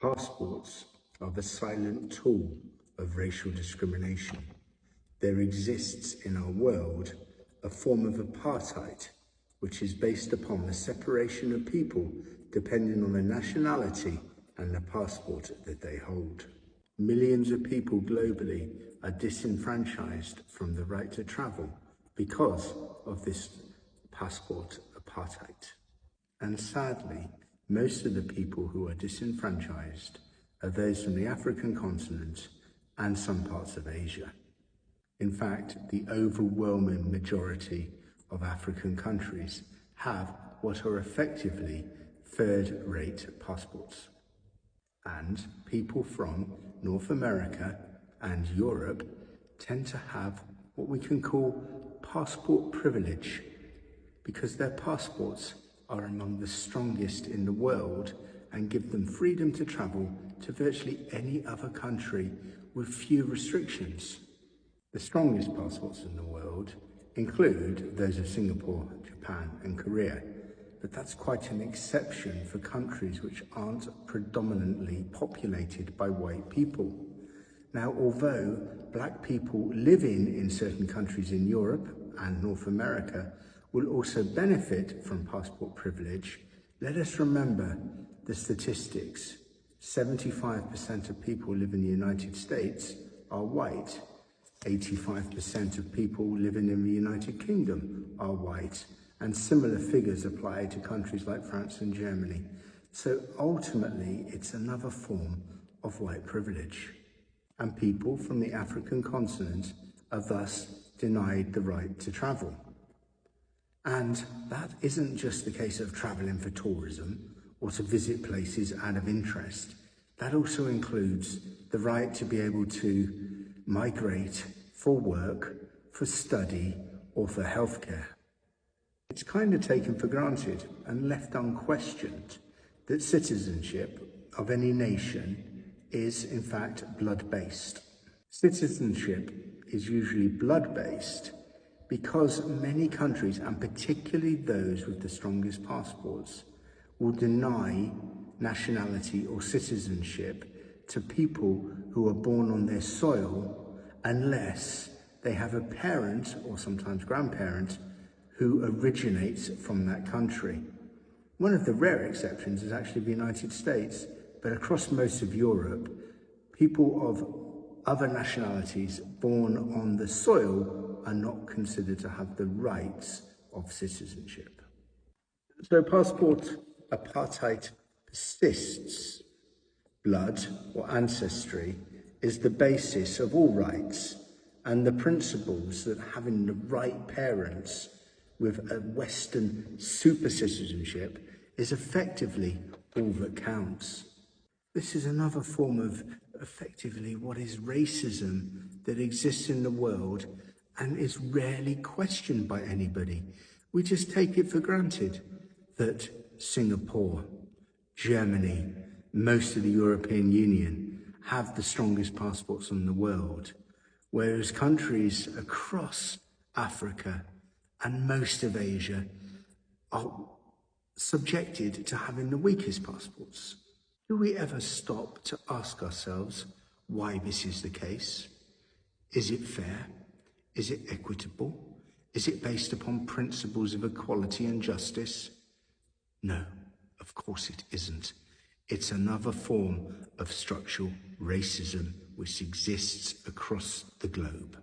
Passports are the silent tool of racial discrimination. There exists in our world a form of apartheid, which is based upon the separation of people depending on their nationality and the passport that they hold. Millions of people globally are disenfranchised from the right to travel because of this passport apartheid. And sadly, most of the people who are disenfranchised are those from the African continent and some parts of Asia. In fact, the overwhelming majority of African countries have what are effectively third-rate passports. And people from North America and Europe tend to have what we can call passport privilege, because their passports are among the strongest in the world and give them freedom to travel to virtually any other country with few restrictions. The strongest passports in the world include those of Singapore, Japan and Korea, but that's quite an exception for countries which aren't predominantly populated by white people. Now, although black people living in certain countries in Europe and North America will also benefit from passport privilege, let us remember the statistics. 75% of people who live in the United States are white. 85% of people living in the United Kingdom are white. And similar figures apply to countries like France and Germany. So ultimately, it's another form of white privilege. And people from the African continent are thus denied the right to travel. And that isn't just the case of travelling for tourism or to visit places out of interest. That also includes the right to be able to migrate for work, for study, or for healthcare. It's kind of taken for granted and left unquestioned that citizenship of any nation is in fact blood-based. Citizenship is usually blood-based because many countries, and particularly those with the strongest passports, will deny nationality or citizenship to people who are born on their soil unless they have a parent or sometimes grandparent who originates from that country. One of the rare exceptions is actually the United States, but across most of Europe, people of other nationalities born on the soil are not considered to have the rights of citizenship. So passport apartheid persists. Blood or ancestry is the basis of all rights, and the principles that having the right parents with a Western super citizenship is effectively all that counts. This is another form of effectively what is racism that exists in the world and is rarely questioned by anybody. We just take it for granted that Singapore, Germany, most of the European Union have the strongest passports in the world, whereas countries across Africa and most of Asia are subjected to having the weakest passports. Do we ever stop to ask ourselves why this is the case? Is it fair? Is it equitable? Is it based upon principles of equality and justice? No, of course it isn't. It's another form of structural racism which exists across the globe.